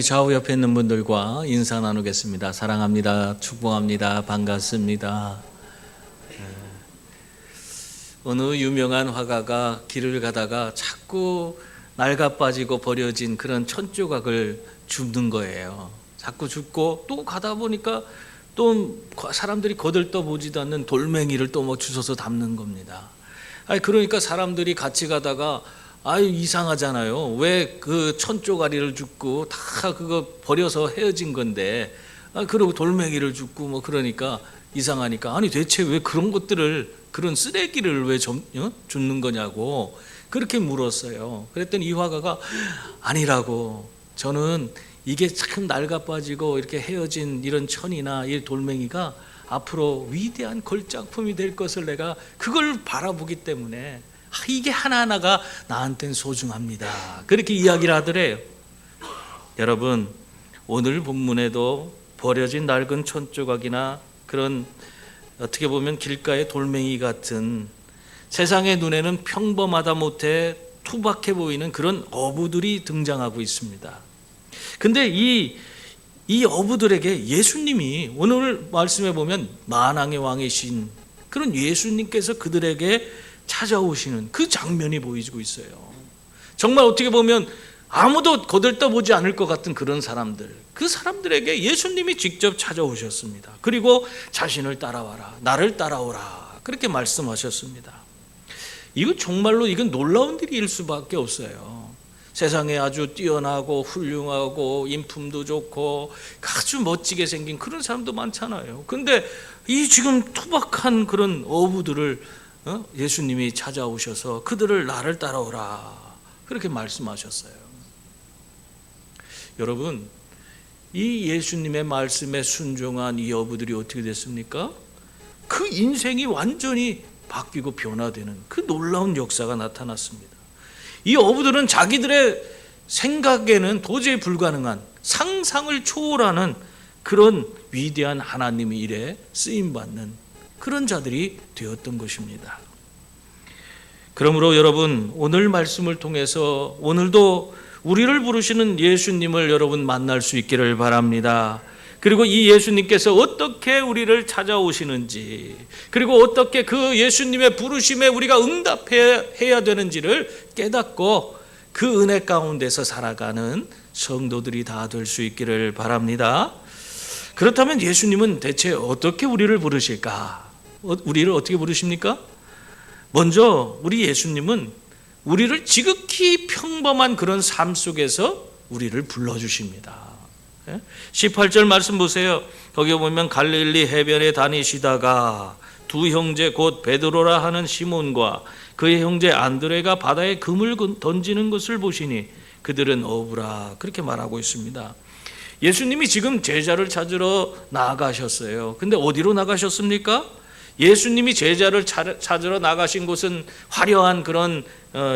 좌우 옆에 있는 분들과 인사 나누겠습니다. 사랑합니다. 축복합니다. 반갑습니다. 어느 유명한 화가가 길을 가다가 자꾸 낡아 빠지고 버려진 그런 천조각을 줍는 거예요. 자꾸 줍고 또 가다 보니까 또 사람들이 거들떠 보지도 않는 돌멩이를 또 뭐 주워서 담는 겁니다. 그러니까 사람들이 같이 가다가 이상하잖아요. 왜 그 천조가리를 줍고 다 그거 버려서 헤어진 건데, 그리고 돌멩이를 줍고 뭐 그러니까 이상하니까, 대체 왜 그런 것들을, 그런 쓰레기를 왜 줍는 거냐고 그렇게 물었어요. 그랬더니 이 화가가 아니라고, 저는 이게 참 낡아 빠지고 이렇게 헤어진 이런 천이나 이 돌멩이가 앞으로 위대한 걸작품이 될 것을 내가 그걸 바라보기 때문에 이게 하나하나가 나한테는 소중합니다. 그렇게 이야기를 하더래요. 여러분, 오늘 본문에도 버려진 낡은 천조각이나 그런 어떻게 보면 길가의 돌멩이 같은 세상의 눈에는 평범하다 못해 투박해 보이는 그런 어부들이 등장하고 있습니다. 근데 이 어부들에게 예수님이, 오늘 말씀에 보면 만왕의 왕이신 그런 예수님께서 그들에게 찾아오시는 그 장면이 보이고 있어요. 정말 어떻게 보면 아무도 거들떠보지 않을 것 같은 그런 사람들, 그 사람들에게 예수님이 직접 찾아오셨습니다. 그리고 자신을 따라와라, 나를 따라오라, 그렇게 말씀하셨습니다. 이거 정말로 이건 놀라운 일일 수밖에 없어요. 세상에 아주 뛰어나고 훌륭하고 인품도 좋고 아주 멋지게 생긴 그런 사람도 많잖아요. 근데 이 지금 투박한 그런 어부들을 예수님이 찾아오셔서 그들을 나를 따라오라, 그렇게 말씀하셨어요. 여러분, 이 예수님의 말씀에 순종한 이 어부들이 어떻게 됐습니까? 그 인생이 완전히 바뀌고 변화되는 그 놀라운 역사가 나타났습니다. 이 어부들은 자기들의 생각에는 도저히 불가능한, 상상을 초월하는 그런 위대한 하나님의 일에 쓰임받는 그런 자들이 되었던 것입니다. 그러므로 여러분, 오늘 말씀을 통해서 오늘도 우리를 부르시는 예수님을 여러분 만날 수 있기를 바랍니다. 그리고 이 예수님께서 어떻게 우리를 찾아오시는지, 그리고 어떻게 그 예수님의 부르심에 우리가 응답해야 되는지를 깨닫고 그 은혜 가운데서 살아가는 성도들이 다 될 수 있기를 바랍니다. 그렇다면 예수님은 대체 어떻게 우리를 부르실까? 우리를 어떻게 부르십니까? 먼저 우리 예수님은 우리를 지극히 평범한 그런 삶 속에서 우리를 불러주십니다. 18절 말씀 보세요. 거기 보면 갈릴리 해변에 다니시다가 두 형제 곧 베드로라 하는 시몬과 그의 형제 안드레가 바다에 금을 던지는 것을 보시니 그들은 어부라, 그렇게 말하고 있습니다. 예수님이 지금 제자를 찾으러 나가셨어요. 근데 어디로 나가셨습니까? 예수님이 제자를 찾으러 나가신 곳은 화려한 그런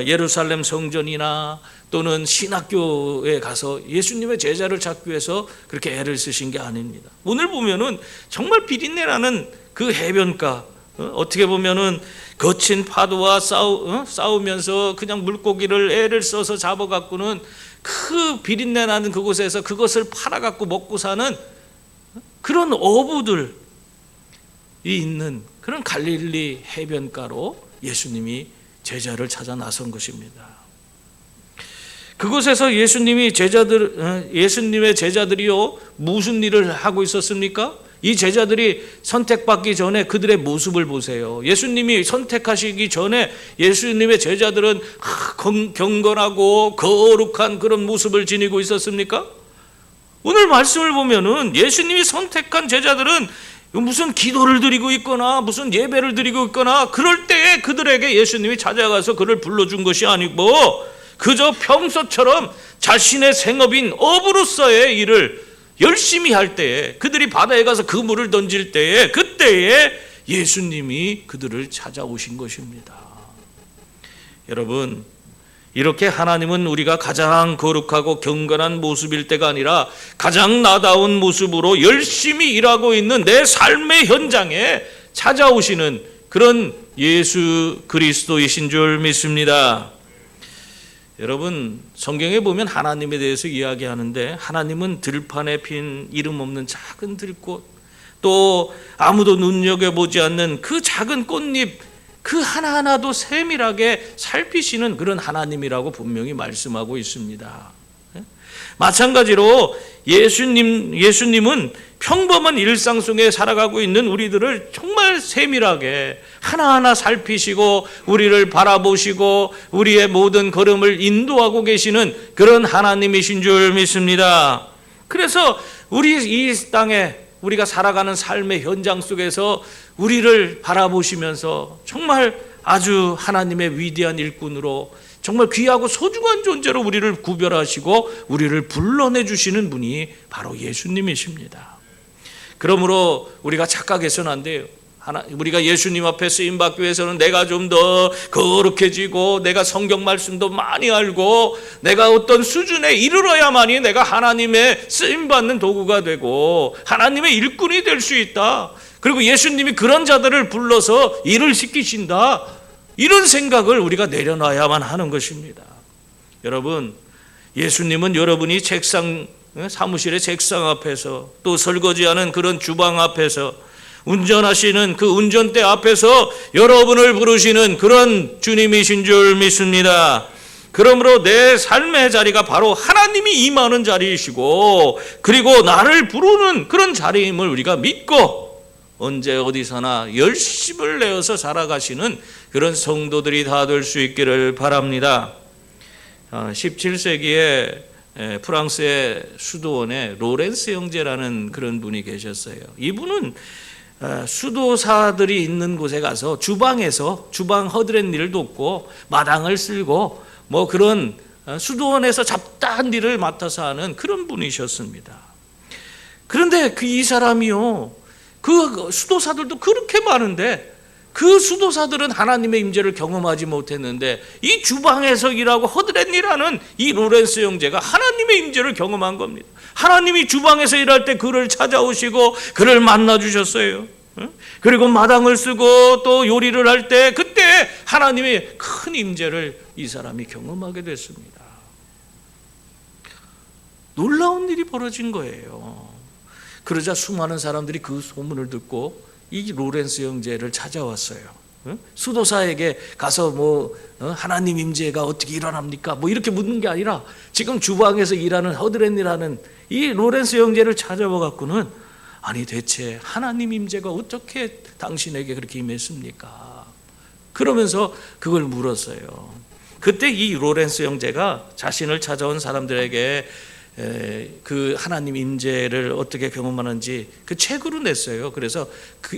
예루살렘 성전이나 또는 신학교에 가서 예수님의 제자를 찾기 위해서 그렇게 애를 쓰신 게 아닙니다. 오늘 보면은 정말 비린내나는 그 해변가, 어떻게 보면은 거친 파도와 싸우면서 그냥 물고기를 애를 써서 잡아갖고는 그 비린내나는 그곳에서 그것을 팔아갖고 먹고 사는 그런 어부들이 있는 그런 갈릴리 해변가로 예수님이 제자를 찾아 나선 것입니다. 그곳에서 예수님의 제자들이요, 무슨 일을 하고 있었습니까? 이 제자들이 선택받기 전에 그들의 모습을 보세요. 예수님이 선택하시기 전에 예수님의 제자들은 경건하고 거룩한 그런 모습을 지니고 있었습니까? 오늘 말씀을 보면은 예수님이 선택한 제자들은 무슨 기도를 드리고 있거나 무슨 예배를 드리고 있거나 그럴 때에 그들에게 예수님이 찾아가서 그를 불러준 것이 아니고 그저 평소처럼 자신의 생업인 어부로서의 일을 열심히 할 때에, 그들이 바다에 가서 그 물을 던질 때에, 그때에 예수님이 그들을 찾아오신 것입니다. 여러분, 이렇게 하나님은 우리가 가장 거룩하고 경건한 모습일 때가 아니라 가장 나다운 모습으로 열심히 일하고 있는 내 삶의 현장에 찾아오시는 그런 예수 그리스도이신 줄 믿습니다. 여러분, 성경에 보면 하나님에 대해서 이야기하는데 하나님은 들판에 핀 이름 없는 작은 들꽃, 또 아무도 눈여겨보지 않는 그 작은 꽃잎, 그 하나하나도 세밀하게 살피시는 그런 하나님이라고 분명히 말씀하고 있습니다. 마찬가지로 예수님은 평범한 일상 속에 살아가고 있는 우리들을 정말 세밀하게 하나하나 살피시고 우리를 바라보시고 우리의 모든 걸음을 인도하고 계시는 그런 하나님이신 줄 믿습니다. 그래서 우리 이 땅에 우리가 살아가는 삶의 현장 속에서 우리를 바라보시면서 정말 아주 하나님의 위대한 일꾼으로 정말 귀하고 소중한 존재로 우리를 구별하시고 우리를 불러내주시는 분이 바로 예수님이십니다. 그러므로 우리가 착각해서는 안 돼요. 우리가 예수님 앞에 쓰임받기 위해서는 내가 좀 더 거룩해지고 내가 성경 말씀도 많이 알고 내가 어떤 수준에 이르러야만이 내가 하나님의 쓰임받는 도구가 되고 하나님의 일꾼이 될 수 있다. 그리고 예수님이 그런 자들을 불러서 일을 시키신다. 이런 생각을 우리가 내려놔야만 하는 것입니다. 여러분, 예수님은 여러분이 사무실의 책상 앞에서 또 설거지하는 그런 주방 앞에서 운전하시는 그 운전대 앞에서 여러분을 부르시는 그런 주님이신 줄 믿습니다. 그러므로 내 삶의 자리가 바로 하나님이 임하는 자리이시고 그리고 나를 부르는 그런 자리임을 우리가 믿고 언제 어디서나 열심을 내어서 살아가시는 그런 성도들이 다 될 수 있기를 바랍니다. 17세기에 프랑스의 수도원에 로렌스 형제라는 그런 분이 계셨어요. 이분은 수도사들이 있는 곳에 가서 주방에서 주방 허드렛 일을 돕고 마당을 쓸고 뭐 그런 수도원에서 잡다한 일을 맡아서 하는 그런 분이셨습니다. 그런데 이 사람이요, 그 수도사들도 그렇게 많은데 그 수도사들은 하나님의 임재를 경험하지 못했는데 이 주방에서 일하고 허드렛 일하는 이 로렌스 형제가 하나님의 임재를 경험한 겁니다. 하나님이 주방에서 일할 때 그를 찾아오시고 그를 만나 주셨어요. 그리고 마당을 쓰고 또 요리를 할 때 그때 하나님의 큰 임재를 이 사람이 경험하게 됐습니다. 놀라운 일이 벌어진 거예요. 그러자 수많은 사람들이 그 소문을 듣고 이 로렌스 형제를 찾아왔어요. 수도사에게 가서 하나님 임재가 어떻게 일어납니까? 이렇게 묻는 게 아니라 지금 주방에서 일하는 허드렛 일하는 이 로렌스 형제를 찾아와 갖고는 아니 대체 하나님 임재가 어떻게 당신에게 그렇게 임했습니까? 그러면서 그걸 물었어요. 그때 이 로렌스 형제가 자신을 찾아온 사람들에게 그 하나님 임재를 어떻게 경험하는지 그 책으로 냈어요. 그래서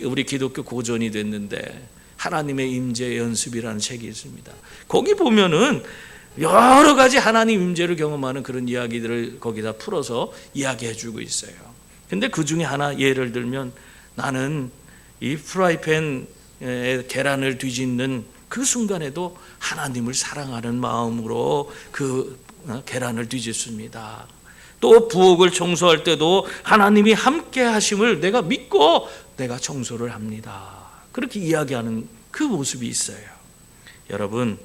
우리 기독교 고전이 됐는데 하나님의 임재 연습이라는 책이 있습니다. 거기 보면은 여러 가지 하나님 임재를 경험하는 그런 이야기들을 거기다 풀어서 이야기해 주고 있어요. 근데 그 중에 하나 예를 들면 나는 이 프라이팬에 계란을 뒤집는 그 순간에도 하나님을 사랑하는 마음으로 그 계란을 뒤집습니다. 또 부엌을 청소할 때도 하나님이 함께 하심을 내가 믿고 내가 청소를 합니다. 그렇게 이야기하는 그 모습이 있어요. 여러분,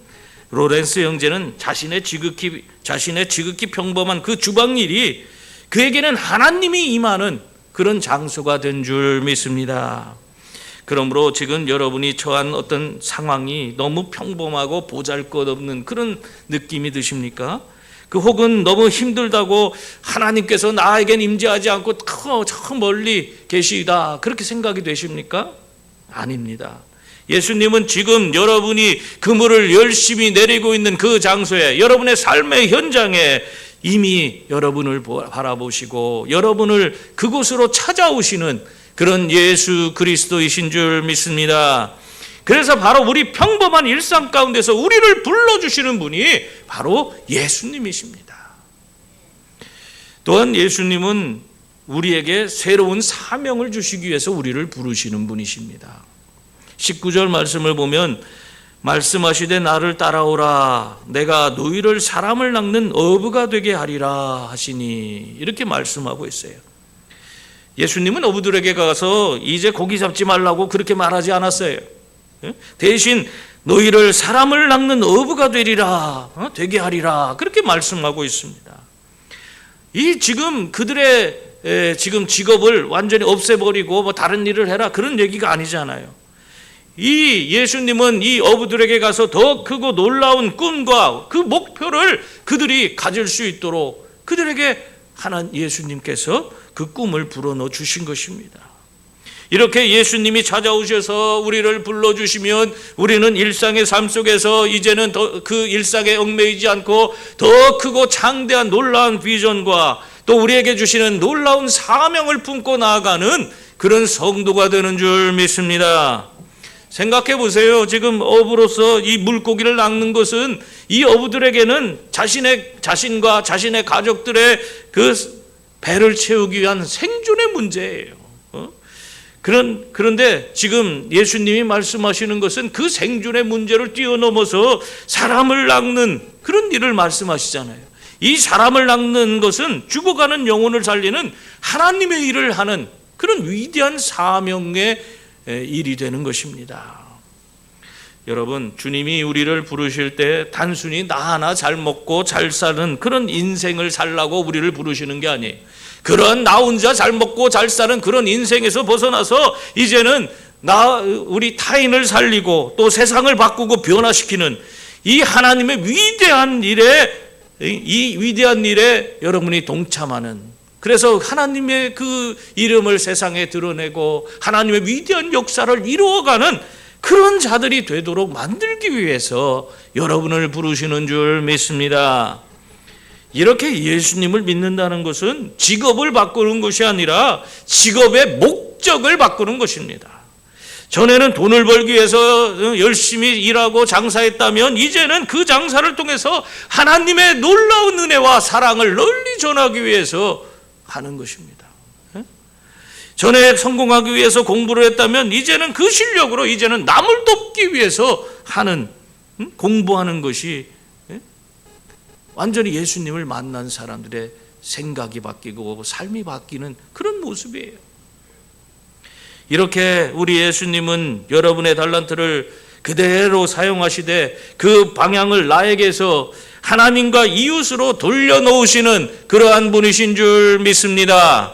로렌스 형제는 자신의 지극히 평범한 그 주방 일이 그에게는 하나님이 임하는 그런 장소가 된 줄 믿습니다. 그러므로 지금 여러분이 처한 어떤 상황이 너무 평범하고 보잘것없는 그런 느낌이 드십니까? 혹은 너무 힘들다고 하나님께서 나에겐 임재하지 않고 저 멀리 계시다 그렇게 생각이 되십니까? 아닙니다. 예수님은 지금 여러분이 그물을 열심히 내리고 있는 그 장소에 여러분의 삶의 현장에 이미 여러분을 바라보시고 여러분을 그곳으로 찾아오시는 그런 예수 그리스도이신 줄 믿습니다. 그래서 바로 우리 평범한 일상 가운데서 우리를 불러주시는 분이 바로 예수님이십니다. 또한 예수님은 우리에게 새로운 사명을 주시기 위해서 우리를 부르시는 분이십니다. 19절 말씀을 보면 말씀하시되 나를 따라오라 내가 너희를 사람을 낚는 어부가 되게 하리라 하시니 이렇게 말씀하고 있어요. 예수님은 어부들에게 가서 이제 고기 잡지 말라고 그렇게 말하지 않았어요. 대신 너희를 사람을 낚는 어부가 되리라, 되게 하리라, 그렇게 말씀하고 있습니다. 이 지금 그들의 지금 직업을 완전히 없애버리고 뭐 다른 일을 해라, 그런 얘기가 아니잖아요. 이 예수님은 이 어부들에게 가서 더 크고 놀라운 꿈과 그 목표를 그들이 가질 수 있도록 그들에게 예수님께서 그 꿈을 불어넣어 주신 것입니다. 이렇게 예수님이 찾아오셔서 우리를 불러주시면 우리는 일상의 삶 속에서 이제는 더 그 일상에 얽매이지 않고 더 크고 창대한 놀라운 비전과 또 우리에게 주시는 놀라운 사명을 품고 나아가는 그런 성도가 되는 줄 믿습니다. 생각해 보세요. 지금 어부로서 이 물고기를 낚는 것은 이 어부들에게는 자신과 자신의 가족들의 그 배를 채우기 위한 생존의 문제예요. 그런데 지금 예수님이 말씀하시는 것은 그 생존의 문제를 뛰어넘어서 사람을 낚는 그런 일을 말씀하시잖아요. 이 사람을 낚는 것은 죽어가는 영혼을 살리는 하나님의 일을 하는 그런 위대한 사명의 일이 되는 것입니다. 여러분, 주님이 우리를 부르실 때 단순히 나 하나 잘 먹고 잘 사는 그런 인생을 살라고 우리를 부르시는 게 아니에요. 그런 나 혼자 잘 먹고 잘 사는 그런 인생에서 벗어나서 이제는 우리 타인을 살리고 또 세상을 바꾸고 변화시키는 이 하나님의 위대한 일에 여러분이 동참하는, 그래서 하나님의 그 이름을 세상에 드러내고 하나님의 위대한 역사를 이루어가는 그런 자들이 되도록 만들기 위해서 여러분을 부르시는 줄 믿습니다. 이렇게 예수님을 믿는다는 것은 직업을 바꾸는 것이 아니라 직업의 목적을 바꾸는 것입니다. 전에는 돈을 벌기 위해서 열심히 일하고 장사했다면 이제는 그 장사를 통해서 하나님의 놀라운 은혜와 사랑을 널리 전하기 위해서 하는 것입니다. 전에 성공하기 위해서 공부를 했다면 이제는 그 실력으로 이제는 남을 돕기 위해서 하는 공부하는 것이 완전히 예수님을 만난 사람들의 생각이 바뀌고 삶이 바뀌는 그런 모습이에요. 이렇게 우리 예수님은 여러분의 달란트를 그대로 사용하시되 그 방향을 나에게서 하나님과 이웃으로 돌려놓으시는 그러한 분이신 줄 믿습니다.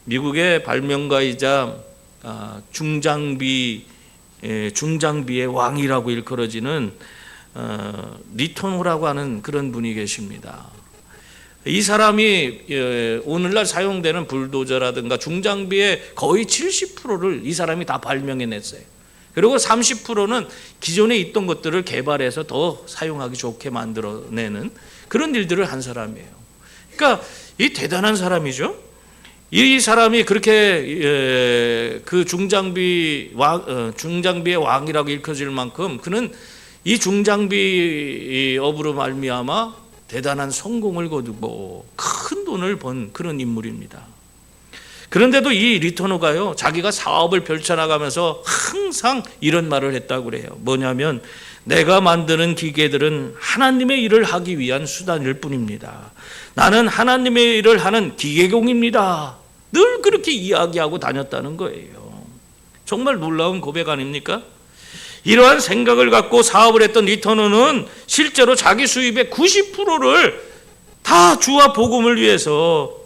미국의 발명가이자 중장비의 왕이라고 일컬어지는 리토노라고 하는 그런 분이 계십니다. 이 사람이 오늘날 사용되는 불도저라든가 중장비의 거의 70%를 이 사람이 다 발명해냈어요. 그리고 30%는 기존에 있던 것들을 개발해서 더 사용하기 좋게 만들어내는 그런 일들을 한 사람이에요. 그러니까 이 대단한 사람이죠. 이 사람이 그렇게 그 중장비의 왕이라고 일컬어질 만큼 그는 이 중장비 업으로 말미암아 대단한 성공을 거두고 큰 돈을 번 그런 인물입니다. 그런데도 이 리토노가요, 자기가 사업을 펼쳐나가면서 항상 이런 말을 했다고 그래요. 뭐냐면, 내가 만드는 기계들은 하나님의 일을 하기 위한 수단일 뿐입니다. 나는 하나님의 일을 하는 기계공입니다. 늘 그렇게 이야기하고 다녔다는 거예요. 정말 놀라운 고백 아닙니까? 이러한 생각을 갖고 사업을 했던 리토노는 실제로 자기 수입의 90%를 다 주와 복음을 위해서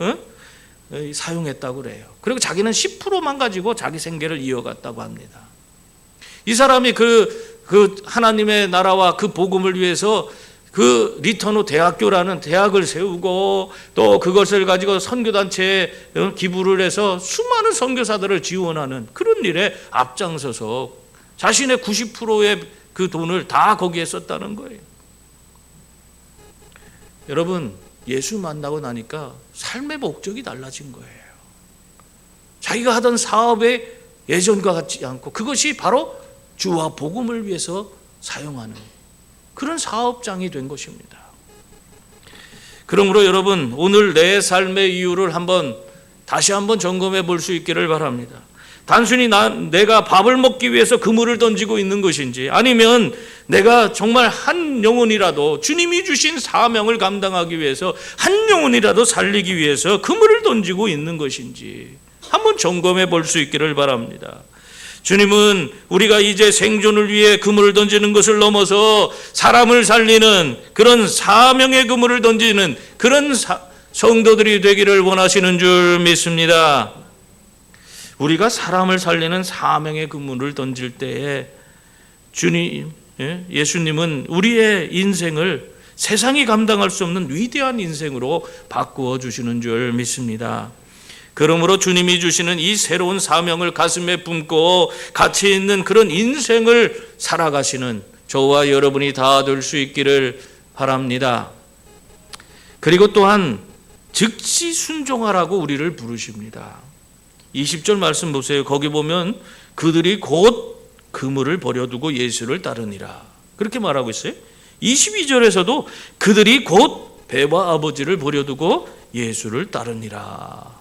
사용했다고 그래요. 그리고 자기는 10%만 가지고 자기 생계를 이어갔다고 합니다. 이 사람이 그 하나님의 나라와 그 복음을 위해서 그 리토노 대학교라는 대학을 세우고 또 그것을 가지고 선교단체에 기부를 해서 수많은 선교사들을 지원하는 그런 일에 앞장서서 자신의 90%의 그 돈을 다 거기에 썼다는 거예요. 여러분, 예수 만나고 나니까 삶의 목적이 달라진 거예요. 자기가 하던 사업에 예전과 같지 않고 그것이 바로 주와 복음을 위해서 사용하는 그런 사업장이 된 것입니다. 그러므로 여러분, 오늘 내 삶의 이유를 다시 한번 점검해 볼 수 있기를 바랍니다. 단순히 내가 밥을 먹기 위해서 그물을 던지고 있는 것인지, 아니면 내가 정말 한 영혼이라도 주님이 주신 사명을 감당하기 위해서 한 영혼이라도 살리기 위해서 그물을 던지고 있는 것인지 한번 점검해 볼 수 있기를 바랍니다. 주님은 우리가 이제 생존을 위해 그물을 던지는 것을 넘어서 사람을 살리는 그런 사명의 그물을 던지는 그런 성도들이 되기를 원하시는 줄 믿습니다. 우리가 사람을 살리는 사명의 그물을 던질 때에 예수님은 우리의 인생을 세상이 감당할 수 없는 위대한 인생으로 바꾸어 주시는 줄 믿습니다. 그러므로 주님이 주시는 이 새로운 사명을 가슴에 품고 가치 있는 그런 인생을 살아가시는 저와 여러분이 다 될 수 있기를 바랍니다. 그리고 또한 즉시 순종하라고 우리를 부르십니다. 20절 말씀 보세요. 거기 보면 그들이 곧 그물을 버려두고 예수를 따르니라 그렇게 말하고 있어요. 22절에서도 그들이 곧 배와 아버지를 버려두고 예수를 따르니라.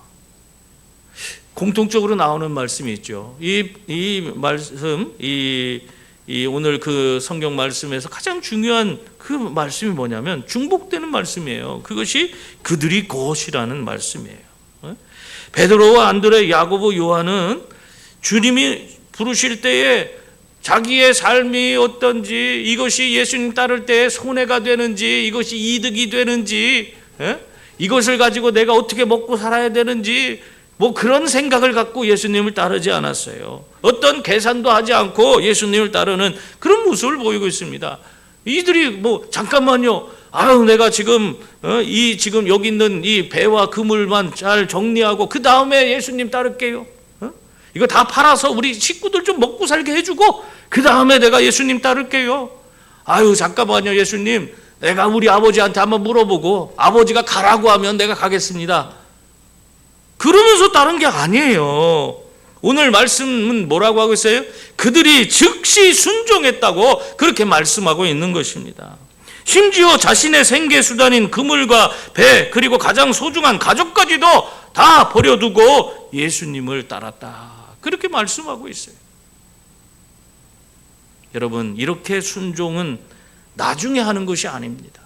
공통적으로 나오는 말씀이 있죠. 이 말씀, 오늘 그 성경 말씀에서 가장 중요한 그 말씀이 뭐냐면 중복되는 말씀이에요. 그것이 그들이 곧이라는 말씀이에요. 베드로와 안드레, 야고보, 요한은 주님이 부르실 때에 자기의 삶이 어떤지, 이것이 예수님 따를 때 손해가 되는지, 이것이 이득이 되는지, 이것을 가지고 내가 어떻게 먹고 살아야 되는지 뭐 그런 생각을 갖고 예수님을 따르지 않았어요. 어떤 계산도 하지 않고 예수님을 따르는 그런 모습을 보이고 있습니다. 이들이 뭐 잠깐만요. 내가 지금 지금 여기 있는 이 배와 그물만 잘 정리하고 그 다음에 예수님 따를게요. 이거 다 팔아서 우리 식구들 좀 먹고 살게 해주고 그 다음에 내가 예수님 따를게요. 잠깐만요, 예수님. 내가 우리 아버지한테 한번 물어보고 아버지가 가라고 하면 내가 가겠습니다. 그러면서 따른 게 아니에요. 오늘 말씀은 뭐라고 하고 있어요? 그들이 즉시 순종했다고 그렇게 말씀하고 있는 것입니다. 심지어 자신의 생계수단인 그물과 배 그리고 가장 소중한 가족까지도 다 버려두고 예수님을 따랐다. 그렇게 말씀하고 있어요. 여러분, 이렇게 순종은 나중에 하는 것이 아닙니다.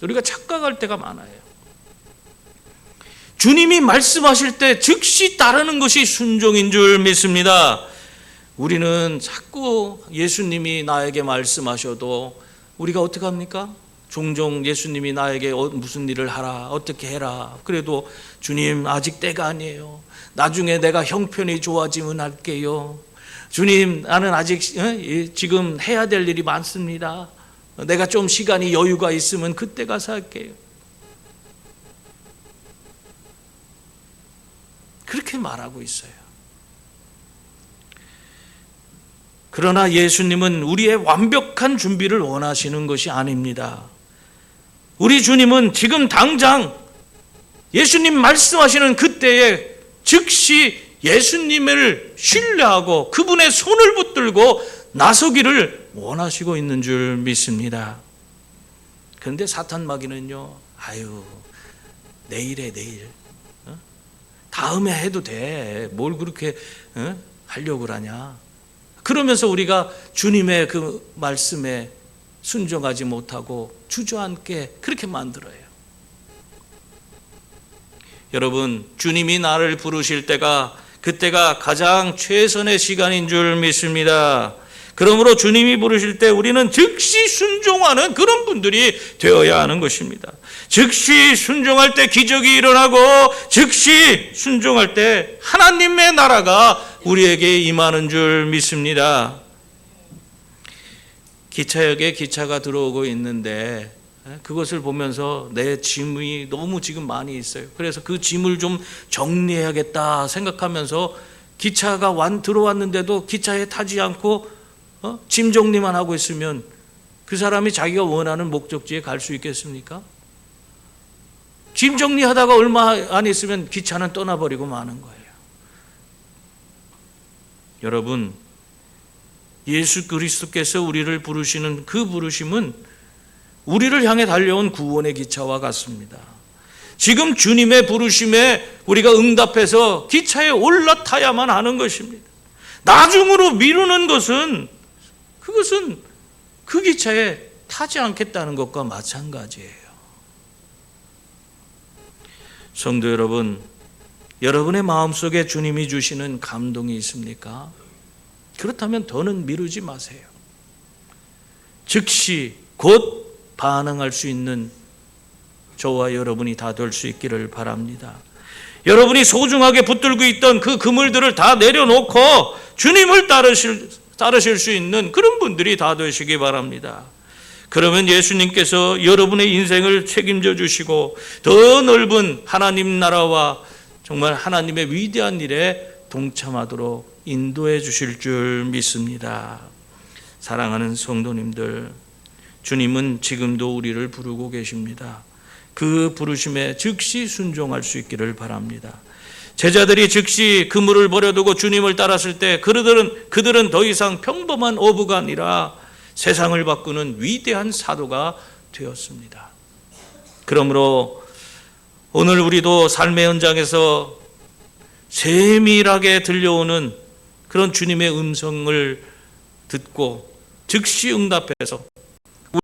우리가 착각할 때가 많아요. 주님이 말씀하실 때 즉시 따르는 것이 순종인 줄 믿습니다. 우리는 자꾸 예수님이 나에게 말씀하셔도 우리가 어떻게 합니까? 종종 예수님이 나에게 무슨 일을 하라, 어떻게 해라. 그래도 주님 아직 때가 아니에요. 나중에 내가 형편이 좋아지면 할게요. 주님, 나는 아직 지금 해야 될 일이 많습니다. 내가 좀 시간이 여유가 있으면 그때 가서 할게요. 그렇게 말하고 있어요. 그러나 예수님은 우리의 완벽한 준비를 원하시는 것이 아닙니다. 우리 주님은 지금 당장 예수님 말씀하시는 그때에 즉시 예수님을 신뢰하고 그분의 손을 붙들고 나서기를 원하시고 있는 줄 믿습니다. 그런데 사탄 마귀는요, 내일에 내일, 다음에 해도 돼. 뭘 그렇게 하려고 그러냐. 그러면서 우리가 주님의 그 말씀에 순종하지 못하고 주저앉게 그렇게 만들어요. 여러분, 주님이 나를 부르실 때가 그때가 가장 최선의 시간인 줄 믿습니다. 그러므로 주님이 부르실 때 우리는 즉시 순종하는 그런 분들이 되어야 하는 것입니다. 즉시 순종할 때 기적이 일어나고 즉시 순종할 때 하나님의 나라가 우리에게 임하는 줄 믿습니다. 기차역에 기차가 들어오고 있는데 그것을 보면서 내 짐이 너무 지금 많이 있어요. 그래서 그 짐을 좀 정리해야겠다 생각하면서 기차가 들어왔는데도 기차에 타지 않고 짐 정리만 하고 있으면 그 사람이 자기가 원하는 목적지에 갈 수 있겠습니까? 짐 정리하다가 얼마 안 있으면 기차는 떠나버리고 마는 거예요. 여러분, 예수 그리스도께서 우리를 부르시는 그 부르심은 우리를 향해 달려온 구원의 기차와 같습니다. 지금 주님의 부르심에 우리가 응답해서 기차에 올라타야만 하는 것입니다. 나중으로 미루는 것은 그것은 그 기차에 타지 않겠다는 것과 마찬가지예요. 성도 여러분, 여러분의 마음속에 주님이 주시는 감동이 있습니까? 그렇다면 더는 미루지 마세요. 즉시 곧 반응할 수 있는 저와 여러분이 다 될 수 있기를 바랍니다. 여러분이 소중하게 붙들고 있던 그 그물들을 다 내려놓고 주님을 따르실 수 있는 그런 분들이 다 되시기 바랍니다. 그러면 예수님께서 여러분의 인생을 책임져 주시고 더 넓은 하나님 나라와 정말 하나님의 위대한 일에 동참하도록 인도해 주실 줄 믿습니다. 사랑하는 성도님들, 주님은 지금도 우리를 부르고 계십니다. 그 부르심에 즉시 순종할 수 있기를 바랍니다. 제자들이 즉시 그물을 버려두고 주님을 따랐을 때 그들은 더 이상 평범한 어부가 아니라 세상을 바꾸는 위대한 사도가 되었습니다. 그러므로 오늘 우리도 삶의 현장에서 세밀하게 들려오는 그런 주님의 음성을 듣고 즉시 응답해서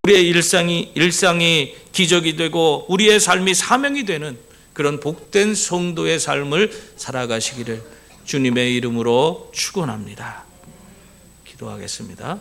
우리의 일상이 기적이 되고 우리의 삶이 사명이 되는 그런 복된 성도의 삶을 살아가시기를 주님의 이름으로 축원합니다. 기도하겠습니다.